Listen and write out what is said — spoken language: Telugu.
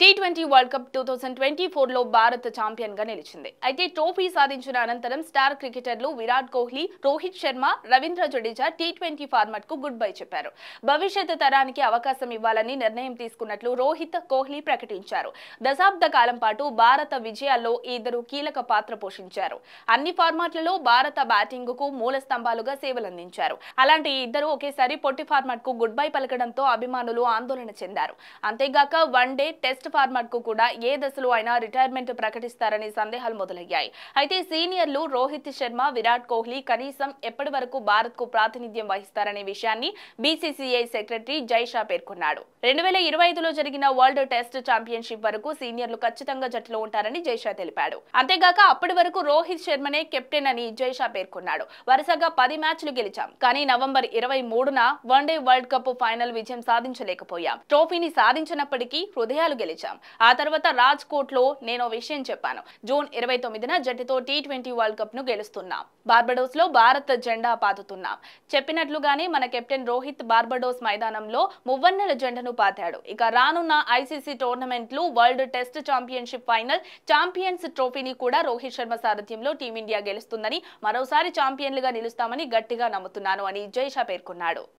T20 వరల్డ్ కప్ 2024లో భారత్ ఛాంపియన్ గా నిలిచింది. అయితే ట్రోఫీ సాధించిన అనంతరం స్టార్ క్రికెటర్లు విరాట్ కోహ్లీ, రోహిత్ శర్మ, రవీంద్ర జడేజా T20 ఫార్మాట్ కు గుడ్ బై చెప్పారు. భవిష్యత్ తరానికి అవకాశం ఇవ్వాలని నిర్ణయం తీసుకున్నట్లు రోహిత్, కోహ్లీ ప్రకటించారు. దశాబ్ద కాలం పాటు భారత విజయాల్లో ఈ ఇద్దరు కీలక పాత్ర పోషించారు. అన్ని ఫార్మాట్లలో భారత బ్యాటింగ్ కు మూల స్తంభాలుగా సేవలందించారు. అలాంటి ఈ ఇద్దరు ఒకేసారి పొట్టి ఫార్మాట్ కు గుడ్ బై పలకడంతో అభిమానులు ఆందోళన చెందారు. అంతేగాక వన్డే, టెస్ట్ ఫార్మాట్ కు కూడా ఏ దశలో అయినా రిటైర్మెంట్ ప్రకటిస్తారనే సందేహాలు మొదలయ్యాయి. అయితే సీనియర్లు రోహిత్ శర్మ, విరాట్ కోహ్లీ కనీసం ఎప్పటి వరకు భారత్ కు ప్రాతినిధ్యం వహిస్తారనే విషయాన్ని బీసీసీఐ సెక్రటరీ జై షా పేర్కొన్నాడు. 2025లో జరిగిన వరల్డ్ టెస్ట్ ఛాంపియన్షిప్ వరకు సీనియర్లు ఖచ్చితంగా జట్టులో ఉంటారని జై షా తెలిపాడు. అంతేగాక అప్పటి వరకు రోహిత్ శర్మనే కెప్టెన్ అని జై షా పేర్కొన్నాడు. వరుసగా 10 మ్యాచ్లు గెలిచాం, కానీ నవంబర్ 23న వన్డే వరల్డ్ కప్ ఫైనల్ విజయం సాధించలేకపోయాం. ట్రోఫీని సాధించినప్పటికీ హృదయాలు గెలిచాం. ఆ తర్వాత రాజ్కోట్ లో నేను విషయం చెప్పాను. జూన్ 29న జట్టుతో T20 వరల్డ్ కప్ ను గెలుస్తున్నాం. బార్బడోస్ లో భారత్ జెండా పాతుతున్నాం. చెప్పినట్లుగానే మన కెప్టెన్ రోహిత్ బార్బడోస్ మైదానంలో మువ్వన్నెల జెండాను పాతాడు. ఇక రానున్న ఐసీసీ టోర్నమెంట్లు, వరల్డ్ టెస్ట్ ఛాంపియన్షిప్ ఫైనల్, ఛాంపియన్స్ ట్రోఫీని కూడా రోహిత్ శర్మ సారథ్యంలో టీమిండియా గెలుస్తుందని, మరోసారి ఛాంపియన్లుగా నిలుస్తామని గట్టిగా నమ్ముతున్నాను అని జై షా పేర్కొన్నాడు.